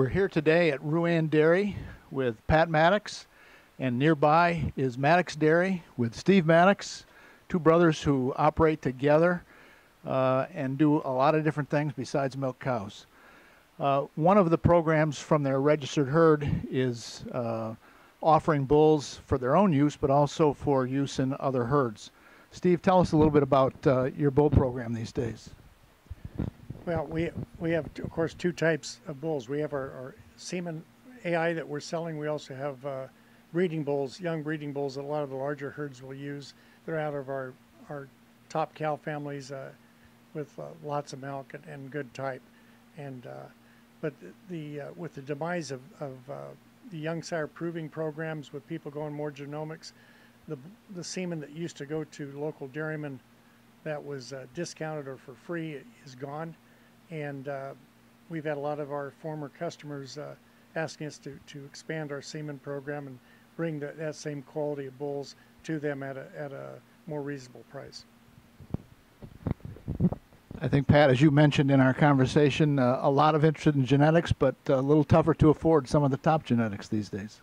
We're here today at RuAnn Dairy with Pat Maddox, and nearby is Maddox Dairy with Steve Maddox, two brothers who operate together and do a lot of different things besides milk cows. One of the programs from their registered herd is offering bulls for their own use, but also for use in other herds. Steve, tell us a little bit about your bull program these days. Well, we have, of course, two types of bulls. We have our semen AI that we're selling. We also have breeding bulls, young breeding bulls that a lot of the larger herds will use. They're out of our top cow families with lots of milk and good type. And but with the demise of the young sire proving programs, with people going more genomics, the semen that used to go to local dairymen that was discounted or for free is gone. And we've had a lot of our former customers asking us to expand our semen program and bring that same quality of bulls to them at a more reasonable price. I think, Pat, as you mentioned in our conversation, a lot of interest in genetics, but a little tougher to afford some of the top genetics these days.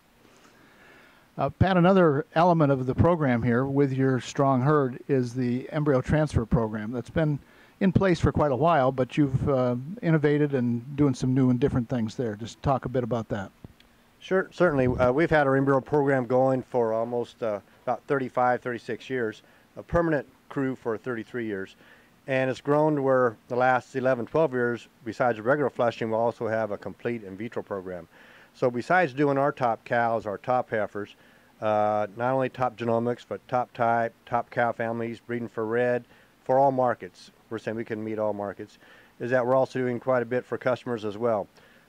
Pat, another element of the program here with your strong herd is the embryo transfer program that's been in place for quite a while, but you've innovated and doing some new and different things there. Just talk a bit about that. Sure, certainly. We've had our embryo program going for almost about 35, 36 years, a permanent crew for 33 years. And it's grown to where the last 11, 12 years, besides regular flushing, we'll also have a complete in vitro program. So besides doing our top cows, our top heifers, not only top genomics, but top type, top cow families, breeding for red, for all markets. We're saying we can meet all markets, is that we're also doing quite a bit for customers as well.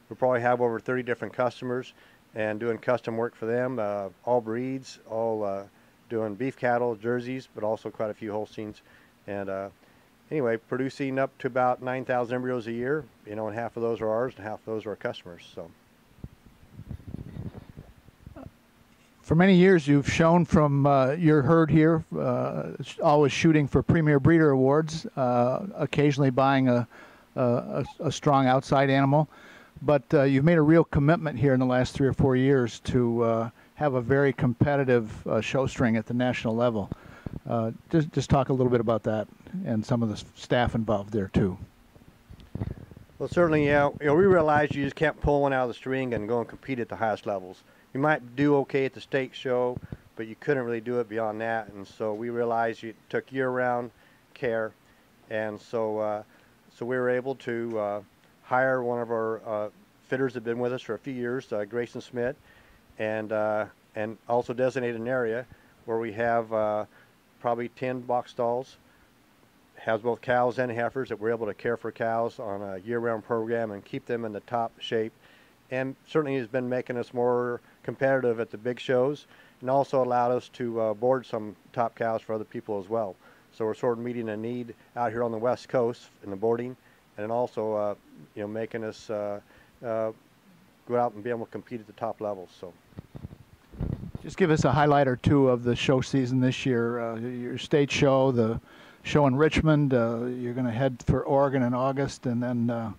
We probably have over 30 different customers and doing custom work for them, all breeds, all doing beef cattle, jerseys, but also quite a few Holsteins. And anyway, producing up to about 9,000 embryos a year, you know, and half of those are ours and half of those are our customers. So. For many years, you've shown from your herd here, always shooting for Premier Breeder Awards, occasionally buying a strong outside animal. But you've made a real commitment here in the last 3 or 4 years to have a very competitive show string at the national level. Just talk a little bit about that and some of the staff involved there, too. Well, certainly, yeah. You know, we realized you just can't pull one out of the string and go and compete at the highest levels. You might do okay at the state show, but you couldn't really do it beyond that. And so we realized it took year-round care. And so so we were able to hire one of our fitters that have been with us for a few years, Grayson Smith, and also designate an area where we have probably 10 box stalls, has both cows and heifers that we're able to care for cows on a year-round program and keep them in the top shape. And certainly has been making us more competitive at the big shows, and also allowed us to board some top cows for other people as well. So we're sort of meeting a need out here on the West Coast in the boarding, and also you know, making us go out and be able to compete at the top levels. So. Just give us a highlight or two of the show season this year. Your state show, the show in Richmond. You're going to head for Oregon in August, and then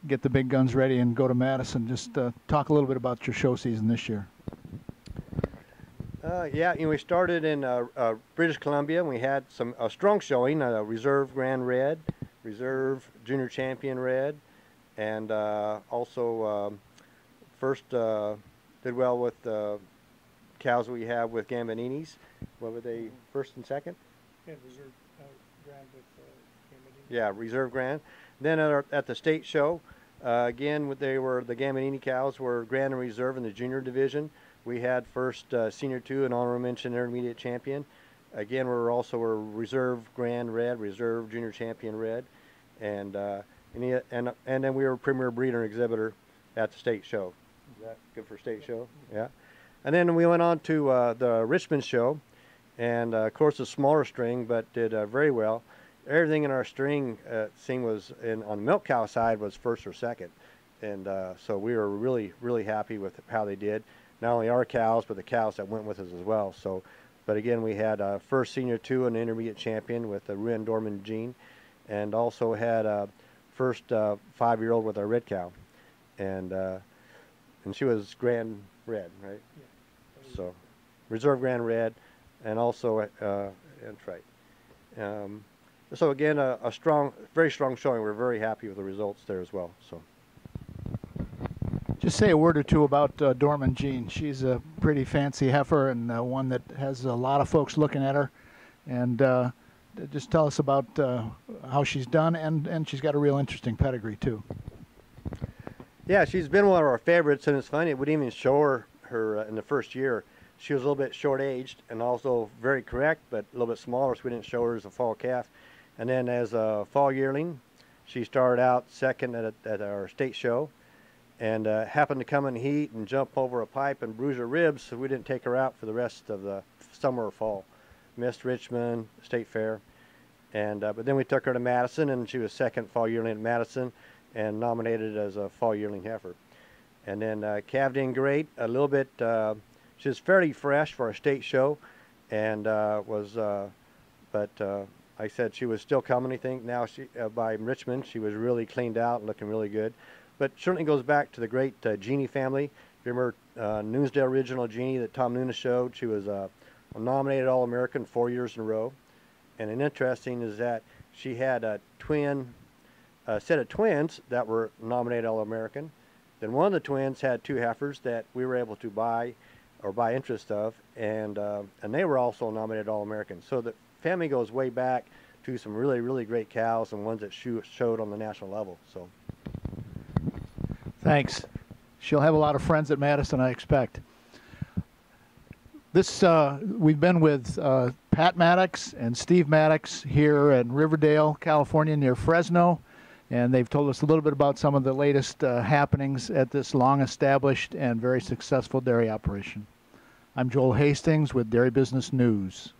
get the big guns ready and go to Madison. Just talk a little bit about your show season this year. Yeah, you know, we started in British Columbia, and we had a strong showing, Reserve Grand Red, Reserve Junior Champion Red, and also first did well with cows we have with Gambininis. What were they, first and second? Yeah, Reserve Grand with Gambinini. Yeah, Reserve Grand. Then at the state show, again, the Gambinini cows were Grand and Reserve in the junior division. We had first Senior 2 and honorable mention intermediate champion. Again, we were also a Reserve Grand Red, Reserve Junior Champion Red, and then we were Premier Breeder and Exhibitor at the state show. Is that good for state show? Yeah. And then we went on to the Richmond show, and of course a smaller string, but did very well. Everything in our string was on the milk cow side was first or second, and so we were really, really happy with how they did. Not only our cows, but the cows that went with us as well. So, but again, we had first Senior 2 and intermediate champion with the RuAnn Dormant Gene, and also had first 5-year-old with our red cow. and she was Grand Red, right? Yeah. So, Reserve Grand Red, and also and right. So again, a strong, very strong showing. We're very happy with the results there as well. So. Just say a word or two about Dormant Gene. She's a pretty fancy heifer and one that has a lot of folks looking at her. And just tell us about how she's done, and she's got a real interesting pedigree too. Yeah, she's been one of our favorites, and it's funny, we didn't even show her in the first year. She was a little bit short-aged and also very correct, but a little bit smaller, so we didn't show her as a fall calf. And then as a fall yearling, she started out second at our state show, and happened to come in heat and jump over a pipe and bruise her ribs, so we didn't take her out for the rest of the summer or fall. Missed Richmond State Fair, and but then we took her to Madison, and she was second fall yearling at Madison, and nominated as a fall yearling heifer. And then calved in great, a little bit. She was fairly fresh for a state show, and but I said she was still coming. I think now she by Richmond she was really cleaned out and looking really good. But certainly goes back to the great Jeannie family. If you remember Noonsdale Original Jeannie that Tom Nunes showed, she was a nominated All-American 4 years in a row. And an interesting is that she had a set of twins that were nominated All-American. Then one of the twins had 2 heifers that we were able to buy interest of, and they were also nominated All-American. So the family goes way back to some really, really great cows and ones that showed on the national level. So. Thanks. She'll have a lot of friends at Madison, I expect. We've been with Pat Maddox and Steve Maddox here in Riverdale, California, near Fresno, and they've told us a little bit about some of the latest happenings at this long-established and very successful dairy operation. I'm Joel Hasings with Dairy Business News.